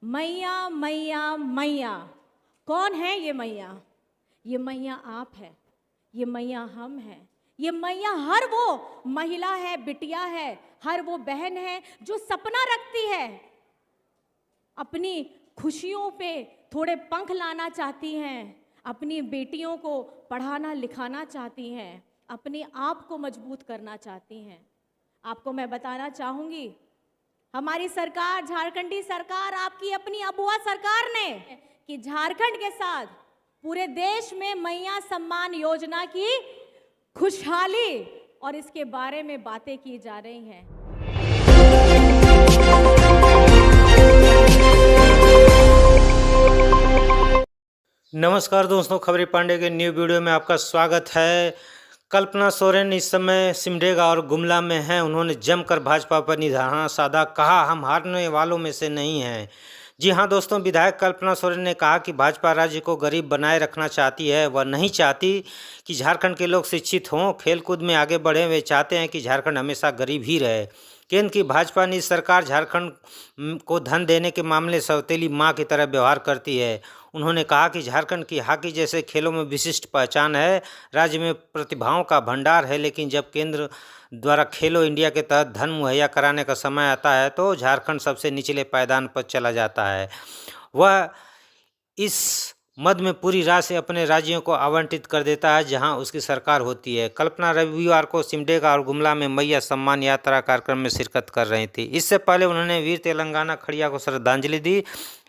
मैया मैया मैया। कौन है ये मैया? ये मैया आप है, ये मैया हम हैं, ये मैया हर वो महिला है, बिटिया है, हर वो बहन है जो सपना रखती है, अपनी खुशियों पे थोड़े पंख लाना चाहती हैं, अपनी बेटियों को पढ़ाना लिखाना चाहती हैं, अपने आप को मजबूत करना चाहती हैं। आपको मैं बताना चाहूँगी, हमारी सरकार, झारखंडी सरकार, आपकी अपनी अबुआ सरकार ने कि झारखंड के साथ पूरे देश में मैया सम्मान योजना की खुशहाली और इसके बारे में बातें की जा रही हैं। नमस्कार दोस्तों, खबरी पांडे के न्यू वीडियो में आपका स्वागत है। कल्पना सोरेन इस समय सिमडेगा और गुमला में हैं। उन्होंने जमकर भाजपा पर निशाना साधा, कहा हम हारने वालों में से नहीं हैं। जी हां दोस्तों, विधायक कल्पना सोरेन ने कहा कि भाजपा राज्य को गरीब बनाए रखना चाहती है। वह नहीं चाहती कि झारखंड के लोग शिक्षित हों, खेलकूद में आगे बढ़ें। वे चाहते हैं कि झारखंड हमेशा गरीब ही रहे। केंद्र की भाजपा ने सरकार झारखंड को धन देने के मामले सौतेली माँ की तरह व्यवहार करती है। उन्होंने कहा कि झारखंड की हॉकी जैसे खेलों में विशिष्ट पहचान है, राज्य में प्रतिभाओं का भंडार है, लेकिन जब केंद्र द्वारा खेलो इंडिया के तहत धन मुहैया कराने का समय आता है तो झारखंड सबसे निचले पायदान पर चला जाता है। वह इस मद में पूरी राशि अपने राज्यों को आवंटित कर देता है जहां उसकी सरकार होती है। कल्पना रविवार को सिमडेगा और गुमला में मैया सम्मान यात्रा कार्यक्रम में शिरकत कर रही थी। इससे पहले उन्होंने वीर तेलंगाना खड़िया को श्रद्धांजलि दी।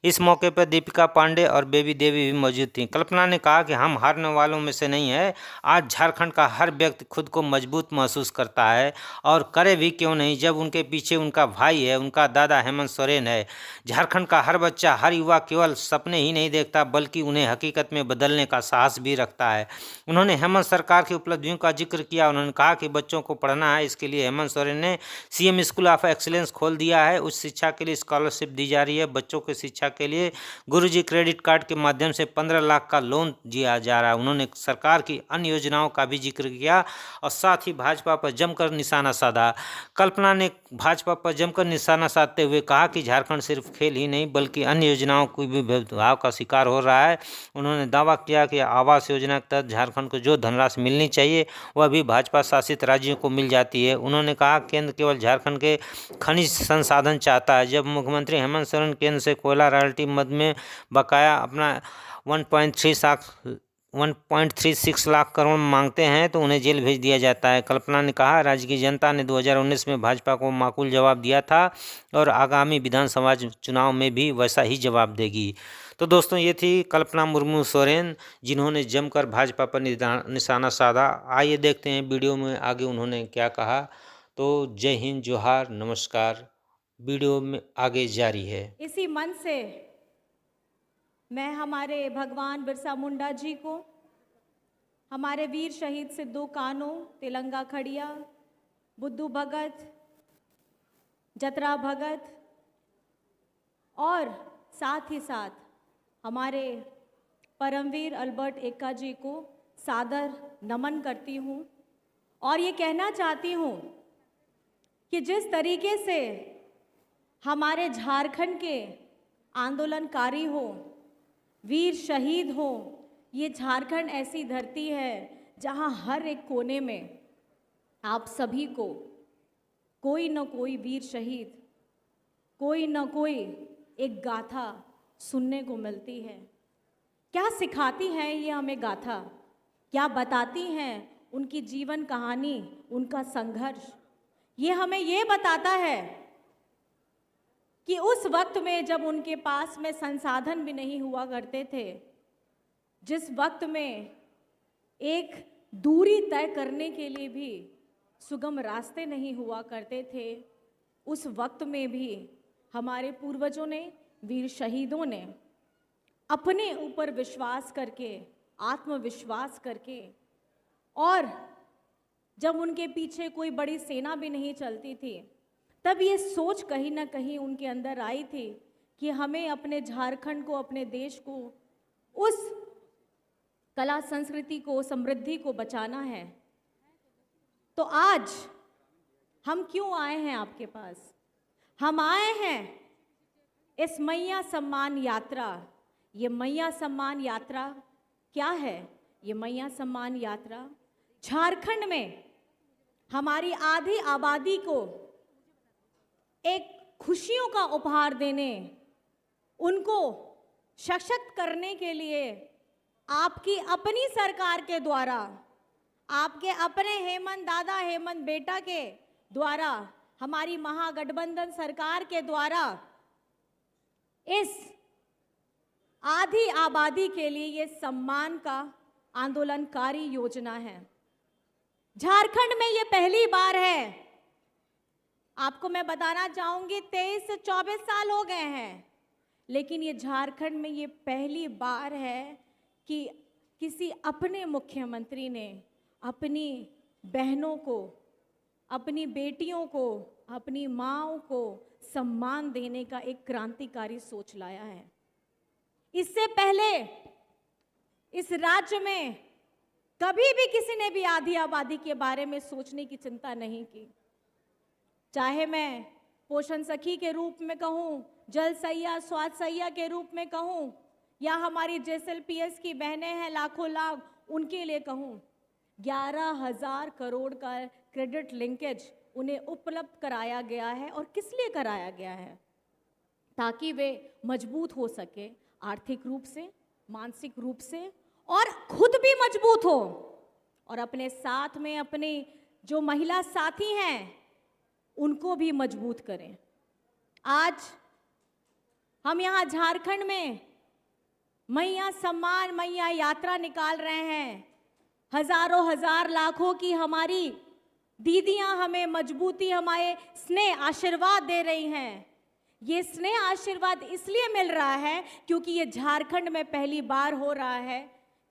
इस मौके पर दीपिका पांडे और बेबी देवी भी मौजूद थीं। कल्पना ने कहा कि हम हारने वालों में से नहीं है। आज झारखंड का हर व्यक्ति खुद को मजबूत महसूस करता है, और करे भी क्यों नहीं जब उनके पीछे उनका भाई है, उनका दादा हेमंत सोरेन है। झारखंड का हर बच्चा, हर युवा केवल सपने ही नहीं देखता बल्कि उन्हें हकीकत में बदलने का साहस भी रखता है। उन्होंने हेमंत सरकार की उपलब्धियों का जिक्र किया। उन्होंने कहा कि बच्चों को पढ़ना है, इसके लिए हेमंत सोरेन ने सीएम स्कूल ऑफ एक्सीलेंस खोल दिया है। उच्च शिक्षा के लिए स्कॉलरशिप दी जा रही है। बच्चों की शिक्षा के लिए गुरुजी क्रेडिट कार्ड के माध्यम से 15 लाख का लोन दिया जा रहा है। उन्होंने सरकार की अन्य योजनाओं का भी जिक्र किया और साथ ही भाजपा पर जमकर निशाना साधा। कल्पना ने भाजपा पर जमकर निशाना साधते हुए कहा कि झारखंड सिर्फ खेल ही नहीं बल्कि अन्य योजनाओं को भी भेदभाव का शिकार हो रहा है। उन्होंने दावा किया कि आवास योजना के तहत झारखंड को जो धनराशि मिलनी चाहिए वह भी भाजपा शासित राज्यों को मिल जाती है। उन्होंने कहा केंद्र केवल झारखंड के खनिज संसाधन चाहता है। जब मुख्यमंत्री हेमंत सोरेन केंद्र से कोयला रॉयल्टी मद में बकाया अपना 1.36 लाख करोड़ मांगते हैं तो उन्हें जेल भेज दिया जाता है। कल्पना ने कहा राज्य की जनता ने 2019 में भाजपा को माकूल जवाब दिया था और आगामी विधानसभा चुनाव में भी वैसा ही जवाब देगी। तो दोस्तों, ये थी कल्पना मुर्मू सोरेन, जिन्होंने जमकर भाजपा पर निशाना साधा। आइए देखते हैं वीडियो में आगे उन्होंने क्या कहा। तो जय हिंद, जोहार, नमस्कार। वीडियो में आगे जारी है। इसी मन से मैं हमारे भगवान बिरसा मुंडा जी को, हमारे वीर शहीद सिद्धू कान्हू, तेलंगा खड़िया, बुद्धू भगत, जतरा भगत और साथ ही साथ हमारे परमवीर अल्बर्ट एक्का जी को सादर नमन करती हूँ और ये कहना चाहती हूँ कि जिस तरीके से हमारे झारखंड के आंदोलनकारी हो, वीर शहीद हो, ये झारखंड ऐसी धरती है जहाँ हर एक कोने में आप सभी को कोई न कोई वीर शहीद, कोई न कोई एक गाथा सुनने को मिलती है। क्या सिखाती है ये हमें गाथा? क्या बताती हैं उनकी जीवन कहानी, उनका संघर्ष? ये हमें ये बताता है कि उस वक्त में जब उनके पास में संसाधन भी नहीं हुआ करते थे, जिस वक्त में एक दूरी तय करने के लिए भी सुगम रास्ते नहीं हुआ करते थे, उस वक्त में भी हमारे पूर्वजों ने, वीर शहीदों ने अपने ऊपर विश्वास करके, आत्मविश्वास करके, और जब उनके पीछे कोई बड़ी सेना भी नहीं चलती थी, तब ये सोच कहीं ना कहीं उनके अंदर आई थी कि हमें अपने झारखंड को, अपने देश को, उस कला संस्कृति को, समृद्धि को बचाना है। तो आज हम क्यों आए हैं आपके पास? हम आए हैं इस मैया सम्मान यात्रा, ये मैया सम्मान यात्रा क्या है? ये मैया सम्मान यात्रा झारखंड में हमारी आधी आबादी को एक खुशियों का उपहार देने, उनको सशक्त करने के लिए आपकी अपनी सरकार के द्वारा, आपके अपने हेमंत दादा, हेमंत बेटा के द्वारा, हमारी महागठबंधन सरकार के द्वारा इस आधी आबादी के लिए ये सम्मान का आंदोलनकारी योजना है। झारखंड में ये पहली बार है। आपको मैं बताना चाहूंगी 23 से 24 साल हो गए हैं, लेकिन ये झारखंड में ये पहली बार है कि किसी अपने मुख्यमंत्री ने अपनी बहनों को, अपनी बेटियों को, अपनी माँओं को सम्मान देने का एक क्रांतिकारी सोच लाया है। इससे पहले इस राज्य में कभी भी किसी ने भी आधी आबादी के बारे में सोचने की चिंता नहीं की। चाहे मैं पोषण सखी के रूप में कहूँ, जल सैया, स्वास्थ्य सैया के रूप में कहूँ, या हमारी JSLPS की बहनें हैं लाखों लाख, उनके लिए कहूँ, 11,000 करोड़ का क्रेडिट लिंकेज उन्हें उपलब्ध कराया गया है। और किस लिए कराया गया है? ताकि वे मजबूत हो सके, आर्थिक रूप से, मानसिक रूप से, और खुद भी मजबूत हो, और अपने साथ में अपने जो महिला साथी हैं उनको भी मजबूत करें। आज हम यहाँ झारखंड में मैया सम्मान, मैया यात्रा निकाल रहे हैं। हजारों हजार लाखों की हमारी दीदियां हमें मजबूती, हमारे स्नेह आशीर्वाद दे रही हैं। ये स्नेह आशीर्वाद इसलिए मिल रहा है क्योंकि ये झारखंड में पहली बार हो रहा है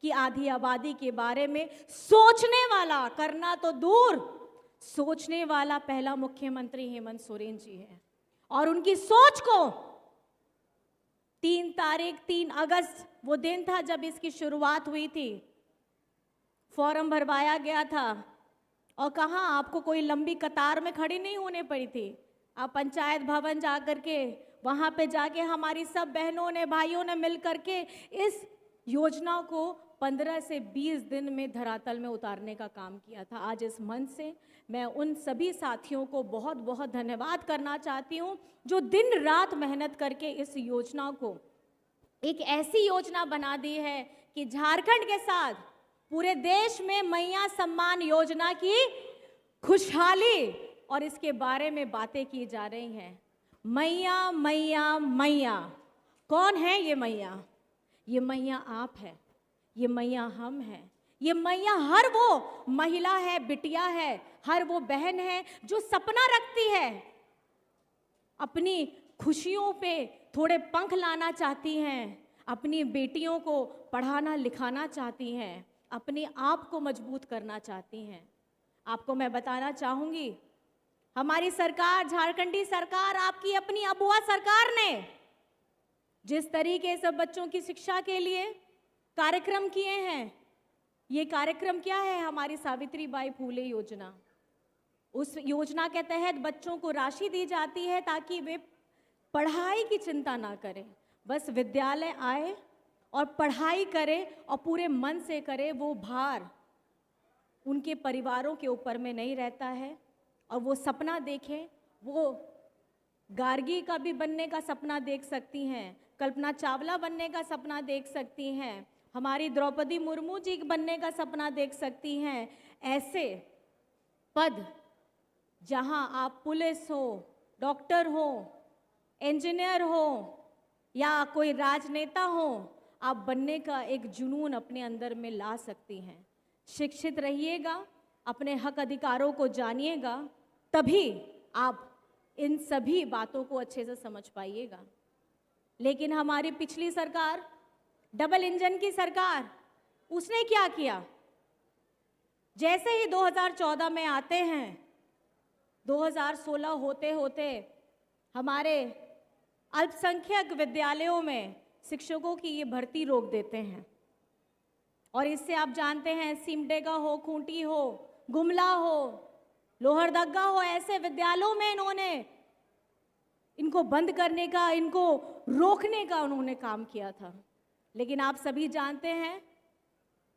कि आधी आबादी के बारे में सोचने वाला, करना तो दूर, सोचने वाला पहला मुख्यमंत्री हेमंत सोरेन जी है। और उनकी सोच को 3 अगस्त वो दिन था जब इसकी शुरुआत हुई थी। फॉर्म भरवाया गया था और कहाँ आपको कोई लंबी कतार में खड़ी नहीं होने पड़ी थी। आप पंचायत भवन जा कर के, वहाँ पे जाके हमारी सब बहनों ने, भाइयों ने मिल करके इस योजना को 15 से 20 दिन में धरातल में उतारने का काम किया था। आज इस मंच से मैं उन सभी साथियों को बहुत बहुत धन्यवाद करना चाहती हूँ जो दिन रात मेहनत करके इस योजना को एक ऐसी योजना बना दी है कि झारखंड के साथ पूरे देश में मैया सम्मान योजना की खुशहाली और इसके बारे में बातें की जा रही हैं। मैया मैया मैया, कौन है ये मैया? ये मैया आप है, ये मैया हम हैं, ये मैया हर वो महिला है, बिटिया है, हर वो बहन है जो सपना रखती है, अपनी खुशियों पे थोड़े पंख लाना चाहती हैं, अपनी बेटियों को पढ़ाना लिखाना चाहती हैं, अपने आप को मजबूत करना चाहती हैं। आपको मैं बताना चाहूँगी, हमारी सरकार, झारखंडी सरकार, आपकी अपनी अबुआ सरकार ने जिस तरीके से बच्चों की शिक्षा के लिए कार्यक्रम किए हैं, ये कार्यक्रम क्या है? हमारी सावित्रीबाई फूले योजना। उस योजना के तहत बच्चों को राशि दी जाती है ताकि वे पढ़ाई की चिंता ना करें, बस विद्यालय आए और पढ़ाई करें और पूरे मन से करें। वो भार उनके परिवारों के ऊपर में नहीं रहता है और वो सपना देखें। वो गार्गी का भी बनने का सपना देख सकती हैं, कल्पना चावला बनने का सपना देख सकती हैं, हमारी द्रौपदी मुर्मू जी बनने का सपना देख सकती हैं। ऐसे पद जहां आप पुलिस हो, डॉक्टर हो, इंजीनियर हो या कोई राजनेता हो, आप बनने का एक जुनून अपने अंदर में ला सकती हैं। शिक्षित रहिएगा, अपने हक अधिकारों को जानिएगा, तभी आप इन सभी बातों को अच्छे से समझ पाइएगा। लेकिन हमारी पिछली सरकार, डबल इंजन की सरकार, उसने क्या किया? जैसे ही 2014 में आते हैं, 2016 होते होते हमारे अल्पसंख्यक विद्यालयों में शिक्षकों की ये भर्ती रोक देते हैं। और इससे आप जानते हैं, सिमडेगा हो, खूंटी हो, गुमला हो, लोहरदगा हो, ऐसे विद्यालयों में इन्होंने इनको बंद करने का, इनको रोकने का उन्होंने काम किया था। लेकिन आप सभी जानते हैं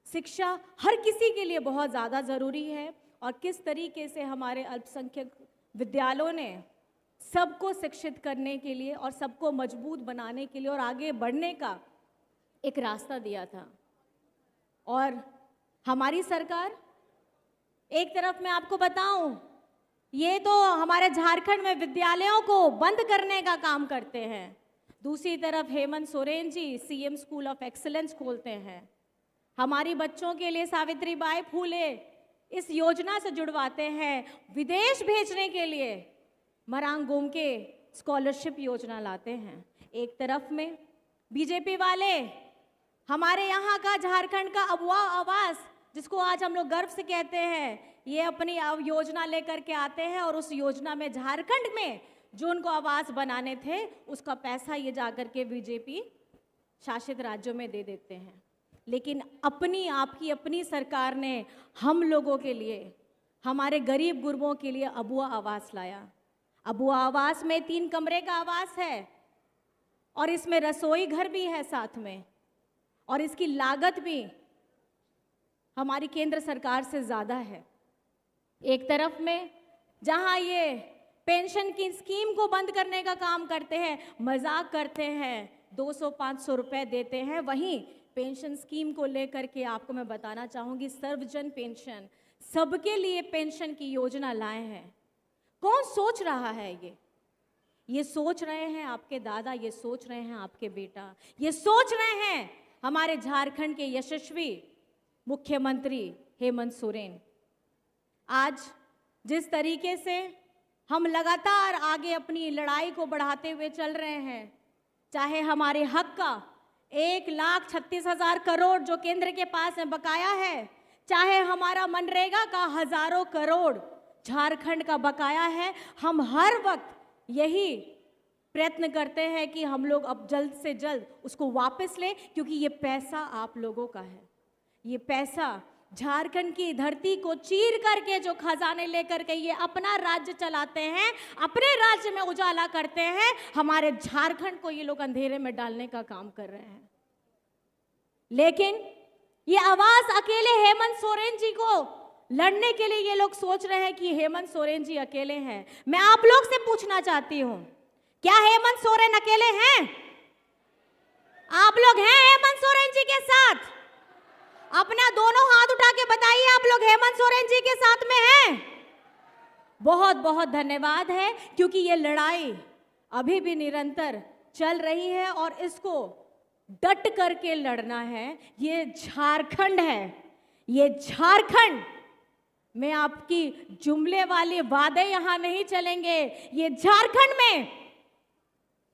शिक्षा हर किसी के लिए बहुत ज़्यादा ज़रूरी है, और किस तरीके से हमारे अल्पसंख्यक विद्यालयों ने सबको शिक्षित करने के लिए और सबको मजबूत बनाने के लिए और आगे बढ़ने का एक रास्ता दिया था। और हमारी सरकार, एक तरफ मैं आपको बताऊं, ये तो हमारे झारखंड में विद्यालयों को बंद करने का काम करते हैं, दूसरी तरफ Hemant Soren ji CM school of excellence खोलते हैं, हमारी बच्चों के लिए सावित्रीबाई फूले इस योजना से जुड़वाते हैं, विदेश भेजने के लिए मरांग गोमके स्कॉलरशिप योजना लाते हैं। एक तरफ में बीजेपी वाले हमारे यहाँ का झारखंड का अबुआ आवास, जिसको आज हम लोग गर्व से कहते हैं, ये अपनी योजना लेकर के आते हैं और उस योजना में झारखंड में जो उनको आवास बनाने थे उसका पैसा ये जाकर के बीजेपी शासित राज्यों में दे देते हैं। लेकिन आपकी अपनी सरकार ने हम लोगों के लिए, हमारे गरीब गुरबों के लिए अबुआ आवास लाया। अबुआ आवास में 3 कमरे का आवास है और इसमें रसोई घर भी है साथ में, और इसकी लागत भी हमारी केंद्र सरकार से ज़्यादा है। एक तरफ में जहां ये पेंशन की स्कीम को बंद करने का काम करते हैं, मजाक करते हैं, 200-500 रुपए देते हैं, वहीं पेंशन स्कीम को लेकर के आपको मैं बताना चाहूँगी, सर्वजन पेंशन, सबके लिए पेंशन की योजना लाए हैं। कौन सोच रहा है ये सोच रहे हैं आपके दादा, ये सोच रहे हैं आपके बेटा, ये सोच रहे हैं हमारे झारखंड के यशस्वी मुख्यमंत्री हेमंत सोरेन। आज जिस तरीके से हम लगातार आगे अपनी लड़ाई को बढ़ाते हुए चल रहे हैं, चाहे हमारे हक का 1,36,000 करोड़ जो केंद्र के पास में बकाया है, चाहे हमारा मनरेगा का हजारों करोड़ झारखंड का बकाया है, हम हर वक्त यही प्रयत्न करते हैं कि हम लोग अब जल्द से जल्द उसको वापस लें, क्योंकि ये पैसा आप लोगों का है। ये पैसा झारखंड की धरती को चीर करके जो खजाने लेकर के ये अपना राज्य चलाते हैं, अपने राज्य में उजाला करते हैं, हमारे झारखंड को ये लोग अंधेरे में डालने का काम कर रहे हैं। लेकिन ये आवाज अकेले हेमंत सोरेन जी को लड़ने के लिए ये लोग सोच रहे हैं कि हेमंत सोरेन जी अकेले हैं। मैं आप लोग से पूछना चाहती हूं, क्या हेमंत सोरेन अकेले हैं? आप लोग हैं हेमंत सोरेन जी के साथ? अपना दोनों हाथ उठा के बताइए, आप लोग हेमंत सोरेन जी के साथ में हैं? बहुत बहुत धन्यवाद है, क्योंकि ये लड़ाई अभी भी निरंतर चल रही है और इसको डट करके लड़ना है। ये झारखंड है, ये झारखंड में आपकी जुमले वाले वादे यहां नहीं चलेंगे। ये झारखंड में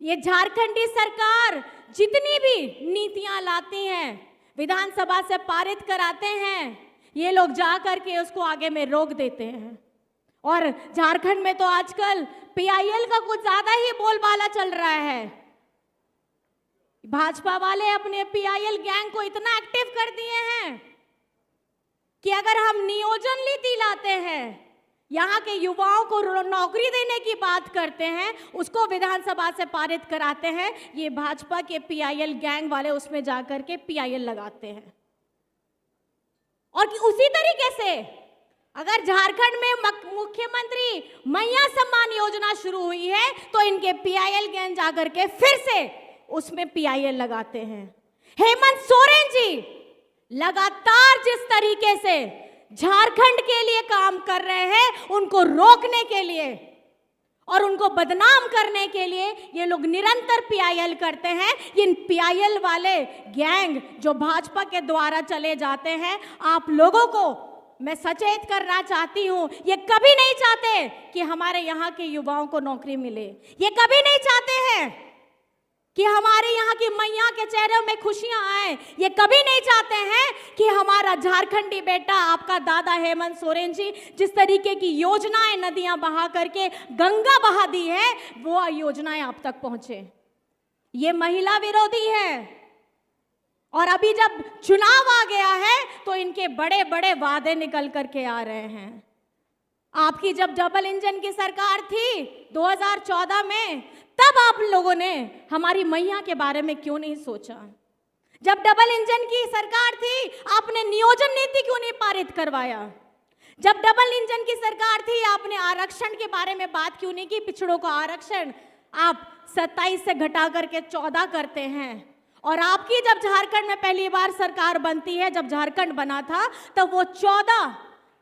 ये झारखंडी सरकार जितनी भी नीतियां लाती हैं, विधानसभा से पारित कराते हैं, ये लोग जा करके उसको आगे में रोक देते हैं। और झारखंड में तो आजकल पीआईएल का कुछ ज्यादा ही बोलबाला चल रहा है। भाजपा वाले अपने पीआईएल गैंग को इतना एक्टिव कर दिए हैं कि अगर हम नियोजन नीति लाते हैं, यहाँ के युवाओं को नौकरी देने की बात करते हैं, उसको विधानसभा से पारित कराते हैं, ये भाजपा के पीआईएल गैंग वाले उसमें जाकर के पीआईएल लगाते हैं। और कि उसी तरीके से अगर झारखंड में मुख्यमंत्री मैया सम्मान योजना शुरू हुई है, तो इनके पीआईएल गैंग जाकर के फिर से उसमें पीआईएल लगाते हैं। हेमंत सोरेन जी लगातार जिस तरीके से झारखंड के लिए काम कर रहे हैं, उनको रोकने के लिए और उनको बदनाम करने के लिए ये लोग निरंतर पीआईएल करते हैं। इन पीआईएल वाले गैंग जो भाजपा के द्वारा चले जाते हैं, आप लोगों को मैं सचेत करना चाहती हूं, ये कभी नहीं चाहते कि हमारे यहाँ के युवाओं को नौकरी मिले। ये कभी नहीं चाहते हैं कि हमारे यहाँ की मैया के चेहरे में खुशियां आए। ये कभी नहीं चाहते हैं कि हमारा झारखंडी बेटा, आपका दादा हेमंत सोरेन जी जिस तरीके की योजनाएं नदियां बहा करके गंगा बहा दी है, वो योजनाएं आप तक पहुंचे। ये महिला विरोधी है। और अभी जब चुनाव आ गया है तो इनके बड़े बड़े वादे निकल करके आ रहे हैं। आपकी जब डबल इंजन की सरकार थी 2014 में, तब आप लोगों ने हमारी मैया के बारे में क्यों नहीं सोचा? जब डबल इंजन की सरकार थी, आपने नियोजन नीति क्यों नहीं पारित करवाया? जब डबल इंजन की सरकार थी, आपने आरक्षण के बारे में बात क्यों नहीं की? पिछड़ों का आरक्षण आप 27 से घटा करके 14 करते हैं। और आपकी जब झारखंड में पहली बार सरकार बनती है, जब झारखंड बना था, तब वो 14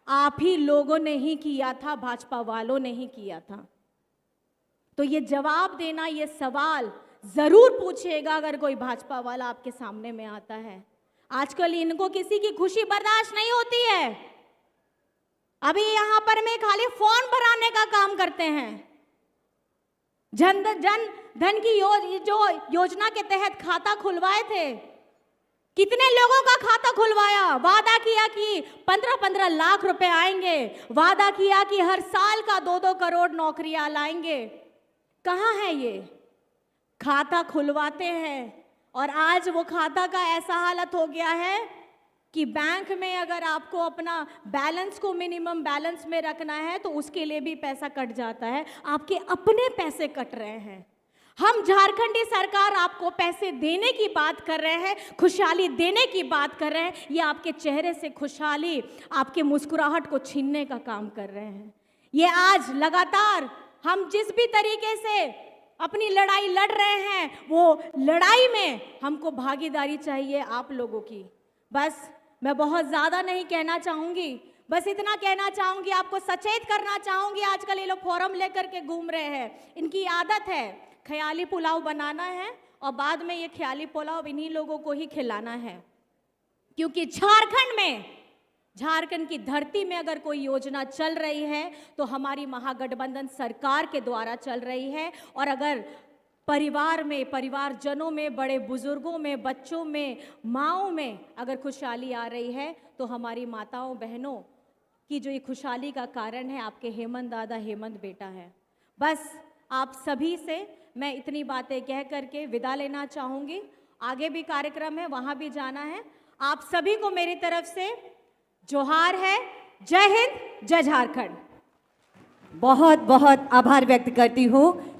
आप ही लोगों ने ही किया था, भाजपा वालों ने ही किया था। तो ये जवाब देना, ये सवाल जरूर पूछिएगा अगर कोई भाजपा वाला आपके सामने में आता है। आजकल इनको किसी की खुशी बर्दाश्त नहीं होती है। अभी यहां पर में खाली फॉर्म भराने का काम करते हैं। जन धन की जो योजना के तहत खाता खुलवाए थे, कितने लोगों का खाता खुलवाया? वादा किया कि 15-15 लाख रुपए आएंगे, वादा किया कि हर साल का 2-2 करोड़ नौकरियां लाएंगे। कहाँ है ये? खाता खुलवाते हैं और आज वो खाता का ऐसा हालत हो गया है कि बैंक में अगर आपको अपना बैलेंस को मिनिमम बैलेंस में रखना है तो उसके लिए भी पैसा कट जाता है। आपके अपने पैसे कट रहे हैं। हम झारखंडी सरकार आपको पैसे देने की बात कर रहे हैं, खुशहाली देने की बात कर रहे हैं। ये आपके चेहरे से खुशहाली, आपके मुस्कुराहट को छीनने का काम कर रहे हैं। ये आज लगातार हम जिस भी तरीके से अपनी लड़ाई लड़ रहे हैं, वो लड़ाई में हमको भागीदारी चाहिए आप लोगों की। बस मैं बहुत ज़्यादा नहीं कहना चाहूँगी, बस इतना कहना चाहूँगी, आपको सचेत करना चाहूँगी। आजकल ये लोग फॉर्म लेकर के घूम रहे हैं। इनकी आदत है ख्याली पुलाव बनाना है और बाद में ये ख्याली पुलाव इन्हीं लोगों को ही खिलाना है। क्योंकि झारखंड में, झारखंड की धरती में अगर कोई योजना चल रही है तो हमारी महागठबंधन सरकार के द्वारा चल रही है। और अगर परिवार में, परिवारजनों में, बड़े बुजुर्गों में, बच्चों में, माँओं में अगर खुशहाली आ रही है तो हमारी माताओं बहनों की जो ये खुशहाली का कारण है आपके हेमंत दादा, हेमंत बेटा है। बस आप सभी से मैं इतनी बातें कह करके विदा लेना चाहूँगी। आगे भी कार्यक्रम है, वहाँ भी जाना है। आप सभी को मेरी तरफ से जोहार है। जय हिंद, जय झारखंड। बहुत बहुत आभार व्यक्त करती हूँ।